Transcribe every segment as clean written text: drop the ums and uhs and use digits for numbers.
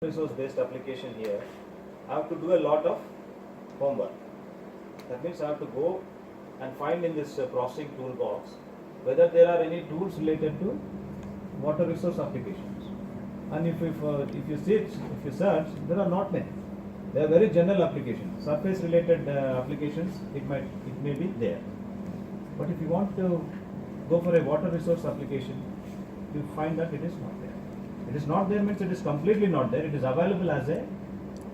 resource based application here, I have to do a lot of homework. That means I have to go and find in this processing toolbox whether there are any tools related to water resource applications. And if you search, there are not many. They are very general applications. Surface related applications, it may be there. But if you want to go for a water resource application, you find that it is not there. It is not there means it is completely not there. It is available as a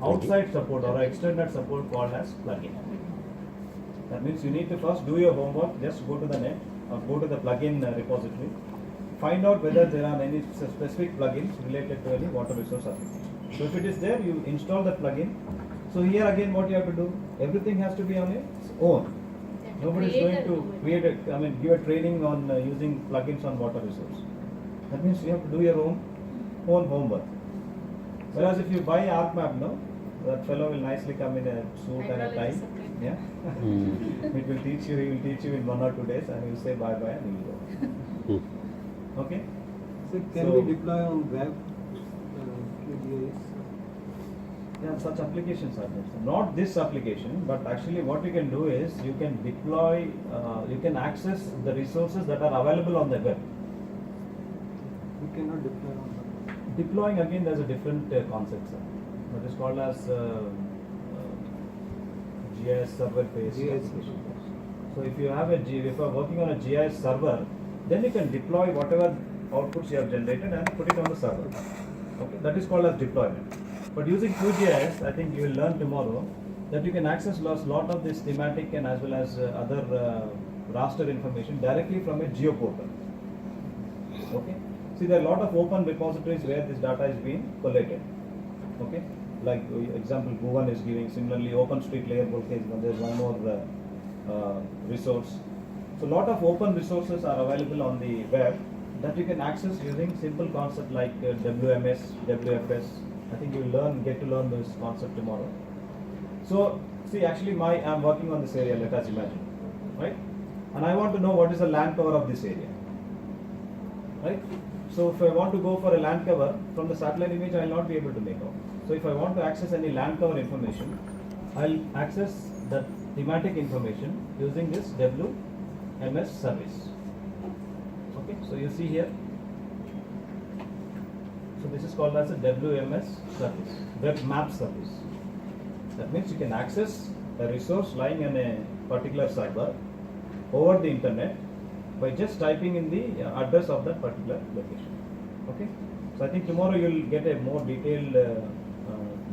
outside support or extended support called as plugin. That means you need to first do your homework. Just go to the net or go to the plugin repository. Find out whether there are any specific plugins related to any water resource application. So if it is there, you install the plugin. So here again, what you have to do? Everything has to be on its own. Nobody is going to give a training on using plugins on water resource. That means you have to do your own homework. Whereas if you buy ArcMap, no, that fellow will nicely come in a suit and a tie. Yeah. It will teach you. He will teach you in 1 or 2 days, and you will say bye bye and he will go. Okay. So can we deploy on web? Qgis? Yeah, such applications are there. So not this application, but actually what you can do is you can deploy, you can access the resources that are available on the web. We cannot deploy on web. Deploying again, there's a different concept, sir. That is called as GIS server based application. So if you if you are working on a GIS server, then you can deploy whatever outputs you have generated and put it on the server. Okay, that is called as deployment. But using QGIS, I think you will learn tomorrow that you can access lot of this thematic and as well as other raster information directly from a geo portal. Okay. See, there are a lot of open repositories where this data is being collated. Okay. Like example, Bhuvan is giving. Similarly, OpenStreetLayer Volcano. There is one more resource. So, lot of open resources are available on the web that you can access using simple concept like WMS, WFS. I think you will get to learn this concept tomorrow. So, see, actually, I'm working on this area. Let us imagine, right? And I want to know what is the land cover of this area, right? So, if I want to go for a land cover from the satellite image, I will not be able to make out. So, if I want to access any land cover information, I'll access the thematic information using this WMS service. Okay, so you see here. So this is called as a WMS service, web map service. That means you can access a resource lying in a particular server over the internet by just typing in the address of that particular location. Okay, so I think tomorrow you will get a more detailed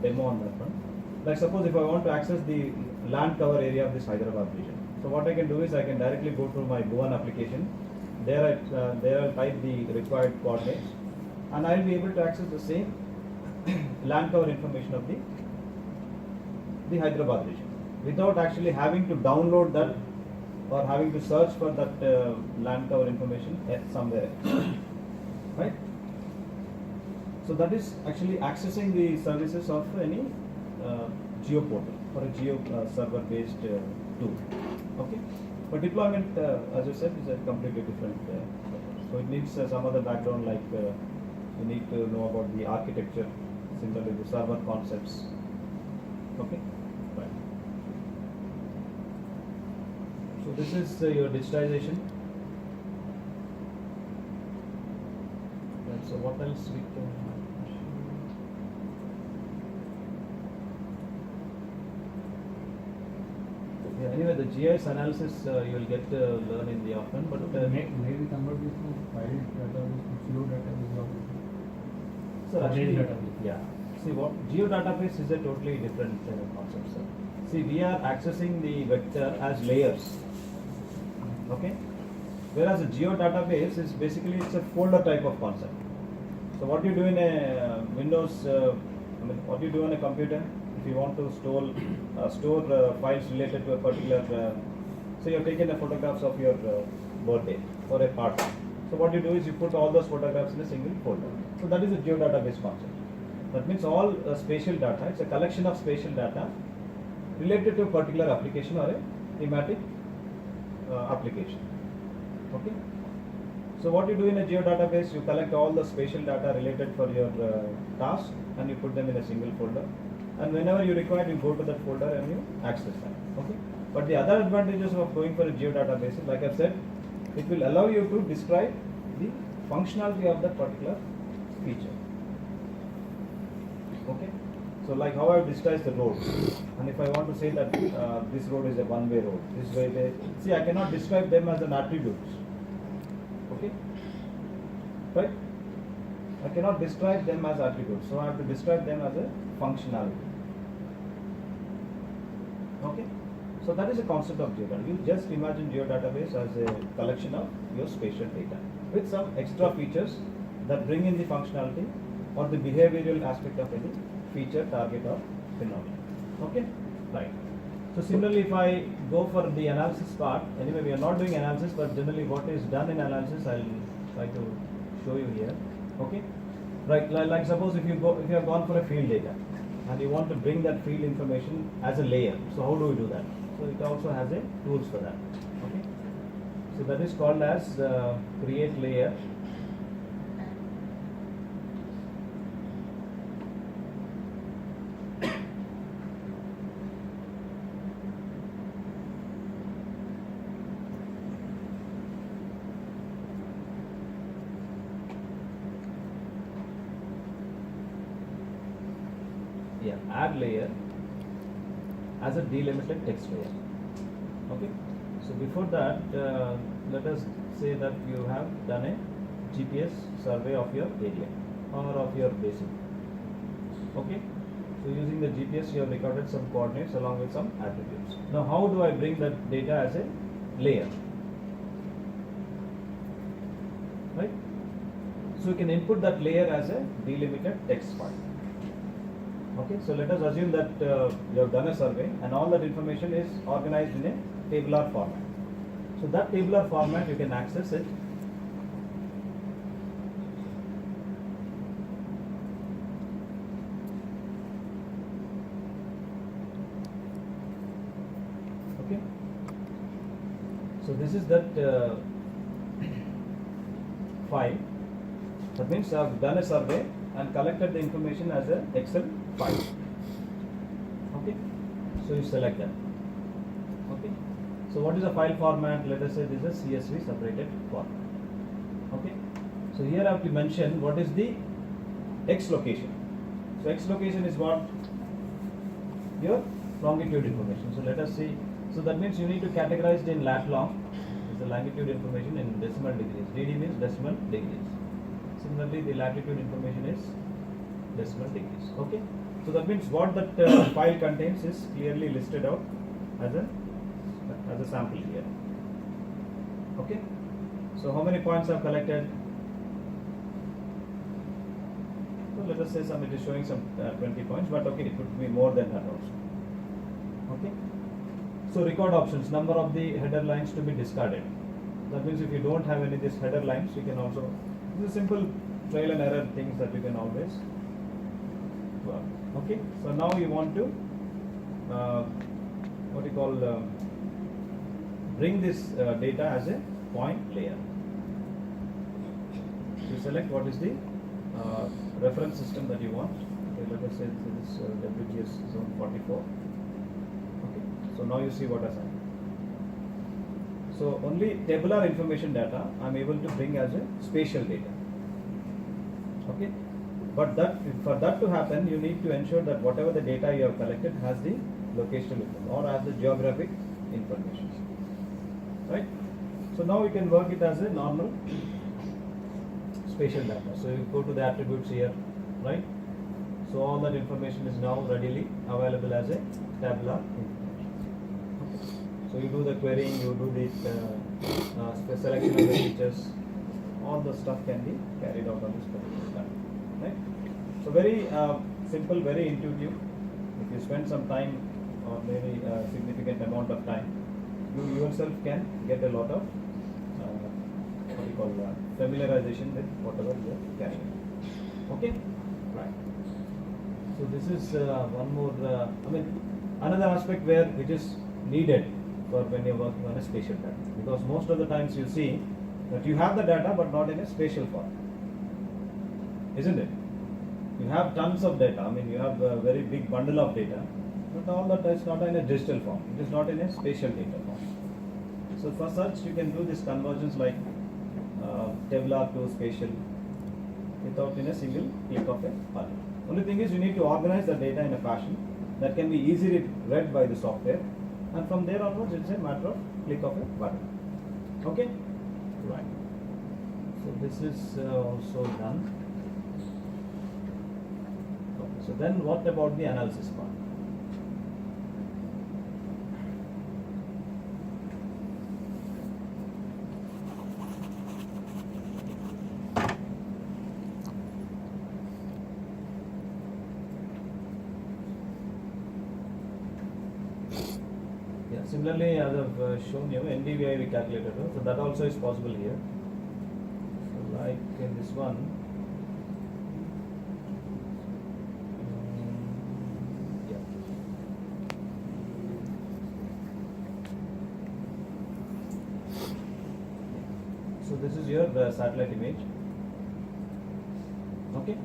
demo on that one. Like suppose if I want to access the land cover area of this Hyderabad region, so what I can do is I can directly go to my Bhuvan application. There I'll type the required coordinates, and I'll be able to access the same land cover information of the Hyderabad region without actually having to download that or having to search for that land cover information somewhere else. Right? So that is actually accessing the services of any geo portal or a geo server based tool. Okay, but deployment, as I said, is a completely different. So it needs some other background, like you need to know about the architecture, similarly the server concepts. Okay, right. So this is your digitization. And so what else we can? Yeah, anyway, the GIS analysis you will get to learn in the afternoon, but maybe convert this to file database to geo database. So actually, yeah. See, what geodatabase is a totally different concept, sir. See, we are accessing the vector as layers. Okay, whereas a geodatabase is basically it's a folder type of concept. So what you do in a Windows, what you do on a computer, if you want to store files related to a particular, so you've taken the photographs of your birthday or a party. So what you do is you put all those photographs in a single folder. So that is a geodatabase concept. That means all spatial data, it's a collection of spatial data related to a particular application or a thematic application. Okay. So what you do in a geodatabase, you collect all the spatial data related for your task and you put them in a single folder. And whenever you require, you go to that folder and you access that. Okay. But the other advantages of going for a geodatabase is, like I've said, it will allow you to describe the functionality of that particular feature. Okay. So like how I've digitized the road, and if I want to say that this road is a one-way road, this way they see, I cannot describe them as an attributes. Okay, right? I cannot describe them as attributes, so I have to describe them as a functionality. Okay, so that is a concept of geodatabase. You just imagine geodatabase as a collection of your spatial data with some extra features that bring in the functionality or the behavioral aspect of any feature, target or phenomenon. Okay, right. So similarly, if I go for the analysis part, anyway we are not doing analysis, but generally what is done in analysis, I'll try to show you here. Okay, right. Like suppose if you have gone for a field data and you want to bring that field information as a layer. So how do we do that? So it also has a tools for that. Okay, so that is called as create layer. Yeah, add layer as a delimited text layer. Okay, so before that, let us say that you have done a GPS survey of your area or of your basin. Okay, so using the GPS you have recorded some coordinates along with some attributes. Now how do I bring that data as a layer? Right, so you can input that layer as a delimited text file. Okay, so let us assume that you have done a survey and all that information is organized in a tabular format. So that tabular format you can access it. Okay, so this is that file. That means I have done a survey and collected the information as an Excel file. Okay, so you select that. Okay, so what is the file format? Let us say this is CSV separated format. Okay, so here I have to mention what is the X location. So X location is what? Your longitude information. So let us see. So that means you need to categorize it in lat long. Is the longitude information in decimal degrees. DD means decimal degrees. Similarly, the latitude information is decimal degrees. Okay, so that means what that file contains is clearly listed out as a sample here. Okay, so how many points are collected? So let us say it is showing some 20 points, but okay, it could be more than that also. Okay, so record options, number of the header lines to be discarded. That means if you don't have any of these header lines, you can also, this is simple trial and error things that you can always work. Okay, so now you want to bring this data as a point layer. You select what is the reference system that you want. Okay, let us say this is Qgis zone 44. Okay, so now you see what has happened. So only tabular information data I am able to bring as a spatial data. Okay, but for that to happen, you need to ensure that whatever the data you have collected has the locational information or has the geographic information. Right. So now we can work it as a normal spatial data. So you go to the attributes here, right? So all that information is now readily available as a tabular information. So you do the querying, you do the selection of the features. All the stuff can be carried out on this particular time, right? So very simple, very intuitive. If you spend some time or maybe a significant amount of time, you yourself can get a lot of familiarization with whatever you are carrying. Okay, right. So this is one more. Another aspect which is needed for when you're working on a spatial data, because most of the times you see That you have the data but not in a spatial form, isn't it? You have tons of data. I mean, you have a very big bundle of data, but all that is not in a digital form. It is not in a spatial data form. So for such, you can do this convergence like tabular to spatial without in a single click of a button. Only thing is, you need to organize the data in a fashion that can be easily read by the software, and from there onwards, it's a matter of click of a button. Okay? Right. So this is also done. Okay. So then, what about the analysis part? Similarly, as I've shown you, NDVI we calculated, so that also is possible here. So like in this one, yeah. So this is your satellite image. Okay.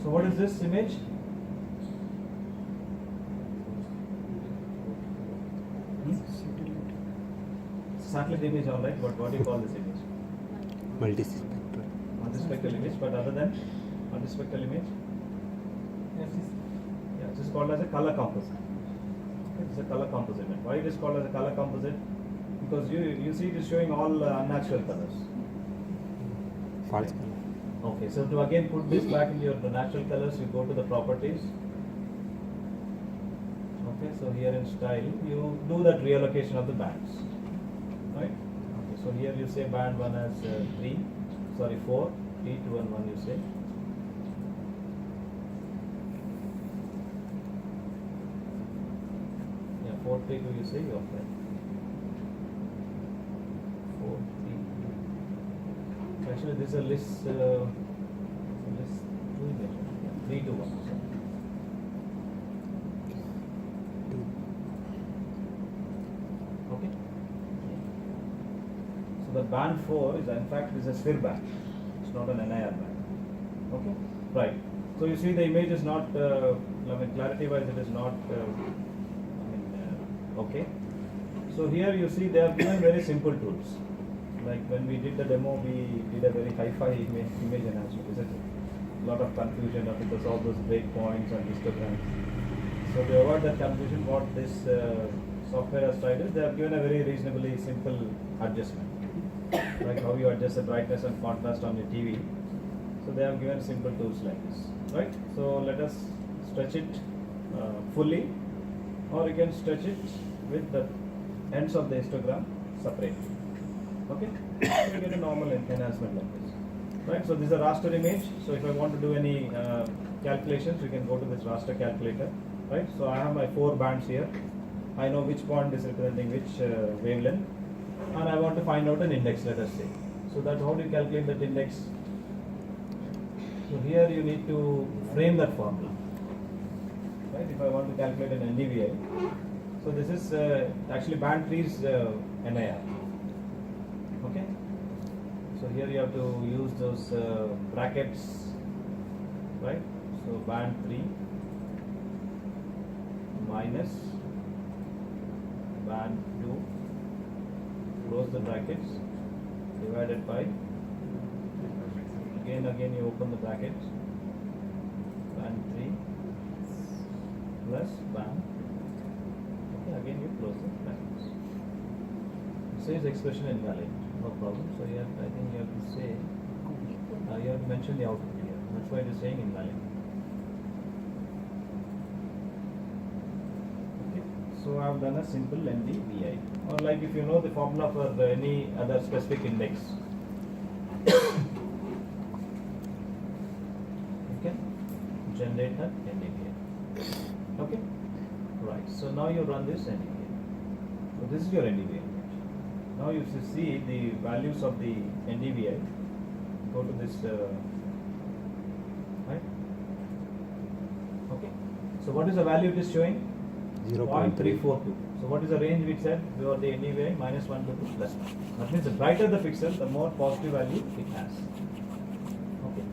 So what is this image? Satellite image, all right, but what do you call this image? Multispectral. Multispectral image, but other than multispectral image? Yeah, it is called as a color composite. It's a color composite. Why it is called as a color composite? Because you see it is showing all unnatural colors. False color. Okay, so to again put this back into your natural colors, you go to the properties. Okay, so here in style, you do that reallocation of the bands. Right? Okay, so here you say band 1 as 4, 3, 2 and 1 you say. Yeah, 4, 3, 2 you say you apply. 4, 3, 2. Actually this is a list 2 image. 3, 2, 1. Sorry. The band 4 is in fact is a sphere band. It's not an NIR band. Okay, right. So you see the image is not. I mean, clarity wise, it is not. Okay. So here you see they have given very simple tools. Like when we did the demo, we did a very hi-fi image enhancement. Isn't it? A lot of confusion because all those breakpoints and histograms. So to avoid that confusion, what this software has tried is they have given a very reasonably simple adjustment. Like how you adjust the brightness and contrast on your TV. So they have given simple tools like this, right? So let us stretch it fully, or you can stretch it with the ends of the histogram separate. Okay? So you get a normal enhancement like this, right? So this is a raster image. So if I want to do any calculations, you can go to this raster calculator, right? So I have my 4 bands here. I know which point is representing which wavelength. And I want to find out an index, let us say. So that's how do you calculate that index? So here you need to frame that formula. Right? If I want to calculate an NDVI. So this is actually band 3 is NIR. Okay? So here you have to use those brackets. Right? So band 3 minus band 2. Close the brackets, divided by, again you open the brackets, band 3 plus band, okay, again you close the brackets. It says expression invalid, no problem. So here I think you have to say, you have to mention the output here, that's why it is saying invalid. So I have done a simple NDVI, or like if you know the formula for any other specific index, you can generate an NDVI. Okay, right. So now you run this NDVI. So this is your NDVI image. Now you see the values of the NDVI. Go to this, right? Okay. So what is the value it is showing? 0.3. 0.342. So what is the range we said? We are the NDVI minus 1 to plus 1. That means the brighter the pixel, the more positive value it has. Okay.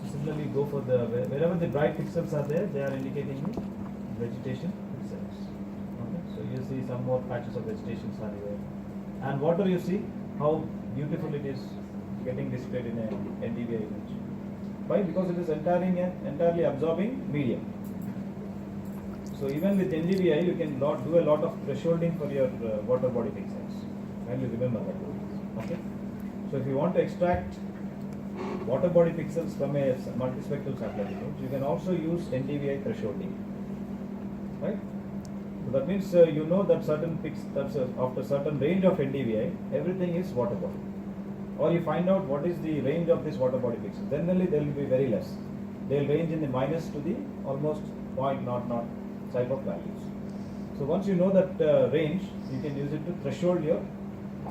So similarly, go for the wherever the bright pixels are there, they are indicating the vegetation pixels. Okay. So you see some more patches of vegetation are here, and water you see how beautiful it is getting displayed in a NDVI image. Why? Because it is entirely absorbing medium. So even with NDVI, you can do a lot of thresholding for your water body pixels. Kindly remember that. Okay. So if you want to extract water body pixels from a multispectral satellite image, you can also use NDVI thresholding. Right. So that means you know that after certain range of NDVI, everything is water body. Or you find out what is the range of this water body pixels. Then only they will be very less. They will range in the minus to the almost 0.00 type of values. So once you know that range, you can use it to threshold your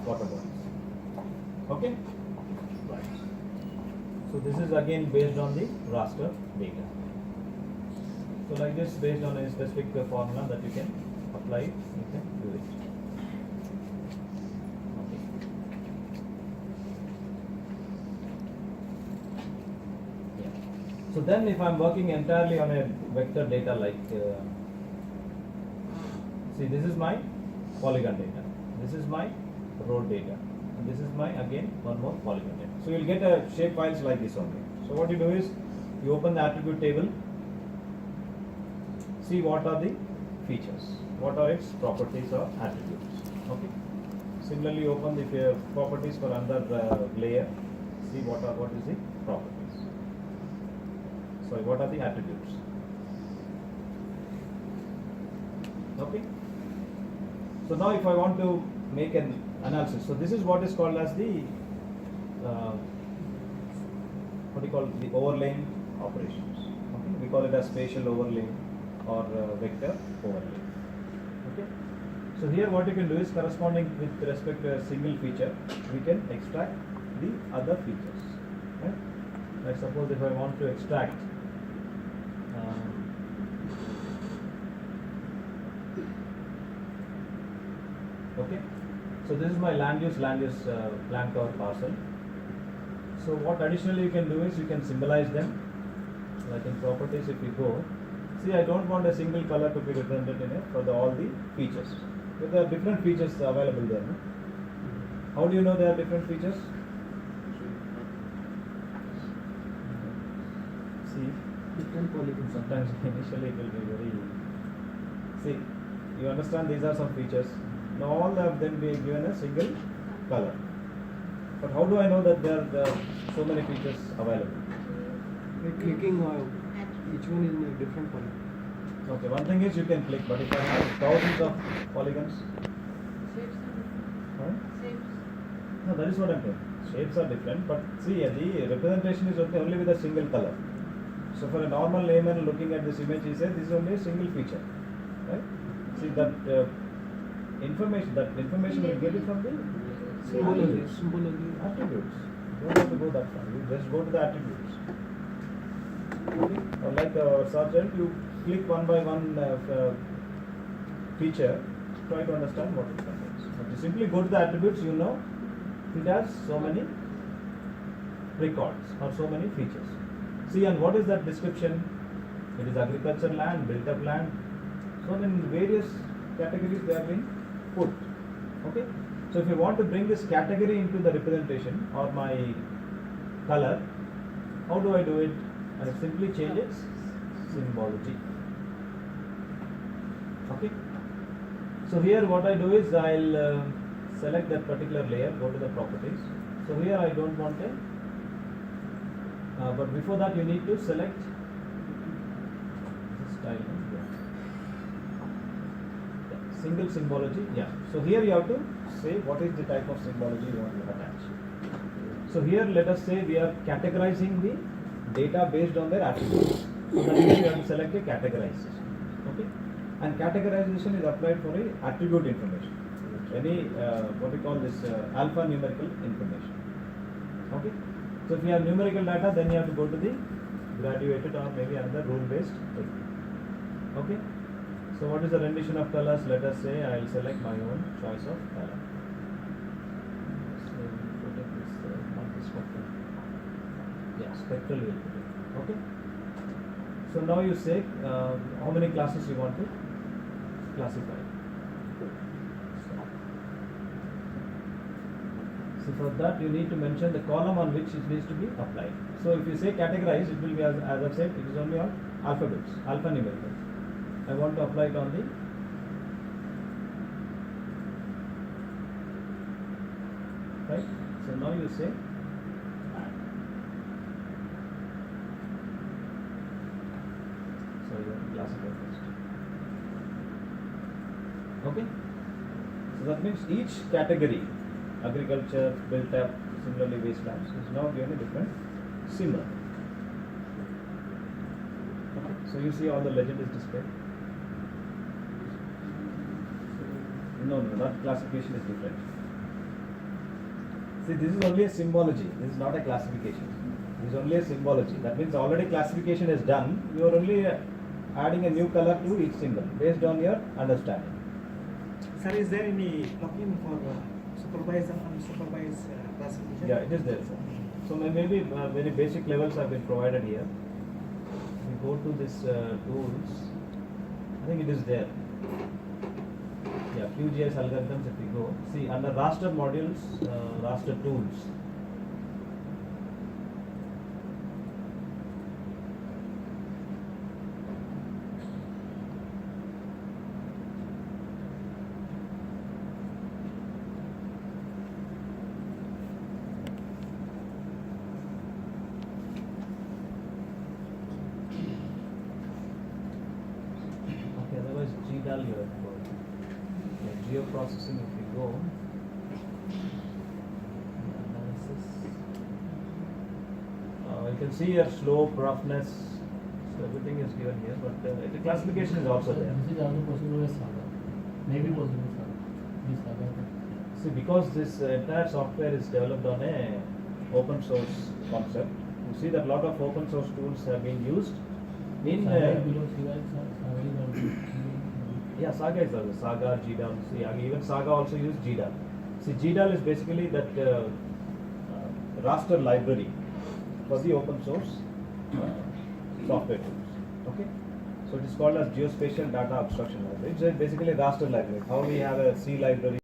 water bodies. Okay? Right. So this is again based on the raster data. So like this, based on a specific formula that you can apply, you can do it. Okay. Yeah. So then if I'm working entirely on a vector data like see, this is my polygon data, this is my road data, and this is my again one more polygon data. So you'll get a shape files like this only. So what you do is you open the attribute table, see what are the features, what are its properties or attributes. Okay. Similarly, open the properties for another layer, see what is the properties. Sorry, what are the attributes. Okay. So now if I want to make an analysis, so this is what is called as the the overlaying operations. Okay. We call it as spatial overlaying or vector overlay. Okay. So here what you can do is corresponding with respect to a single feature, we can extract the other features. Right? Like suppose if I want to extract okay, so this is my land use plan cover parcel. So what additionally you can do is you can symbolize them, like in properties if you go, see I don't want a single color to be represented in it for all the features. But there are different features available there. No? How do you know there are different features? See, Different polygons. sometimes initially it will be very. See, you understand these are some features. Now all of them be given a single color. But how do I know that there are so many features available? By clicking each one is in a different polygon. Okay, one thing is you can click, but if I have thousands of polygons, huh? No, that is what I'm saying. Shapes are different, but see, the representation is only with a single color. So for a normal layman looking at this image, he says this is only a single feature, right? See that information will get it from the Symbology. attributes. You don't have to go that far. You just go to the attributes. Okay? Or like Sergeant, you click one by one feature, try to understand what it contains. But you simply go to the attributes, you know it has so many records or so many features. See, and what is that description? It is agriculture land, built up land. So in various categories they have been put. Okay. So if you want to bring this category into the representation or my color, how do I do it? I simply change its symbology. Okay. So here what I do is I'll select that particular layer, go to the properties. So here I don't want a, but before that you need to select this style. Single symbology, yeah. So here you have to say what is the type of symbology you want to attach. So here let us say we are categorizing the data based on their attributes. So that means you have to select a categorization. Okay, and categorization is applied for a attribute information. Any what we call this alphanumerical information. Okay, so if you have numerical data, then you have to go to the graduated or maybe another rule based. Okay. So what is the rendition of colors? Let us say I will select my own choice of color. So put it this multi-spectral. Yeah, spectral will put it. Okay. So now you say how many classes you want to classify. So for that you need to mention the column on which it needs to be applied. So if you say categorize, it will be as I've said, it is only on alphabets, alphanumerical. I want to apply it on the right. So now you say add. So you have to classify first. Okay. So that means each category, agriculture, built up, similarly wastelands, is now given a different symbol. Okay. So you see all the legend is displayed. No, that classification is different. See, this is only a symbology. This is not a classification. This is only a symbology. That means already classification is done. You are only adding a new color to each symbol based on your understanding. Sir, is there any plugin for supervised and unsupervised classification? Yeah, it is there, sir. So maybe very basic levels have been provided here. We go to this tools. I think it is there. Yeah, Qgis algorithms. If we go, see under raster modules, raster tools. Okay, otherwise GDAL you have got. Geoprocessing, if we go, analysis, you can see your slope, roughness, so everything is given here, but the classification is also there. This is also possible as Saga. Maybe possible Saga. This Saga. See, because this entire software is developed on a open source concept, you see that a lot of open source tools have been used in Saga below Saga is also. yeah, Saga is also Saga, GDAL. See, even Saga also use GDAL. See, GDAL is basically that raster library for the open source software tools. Okay, so it is called as Geospatial Data Abstraction Library. It's basically a raster library. How we have a C library.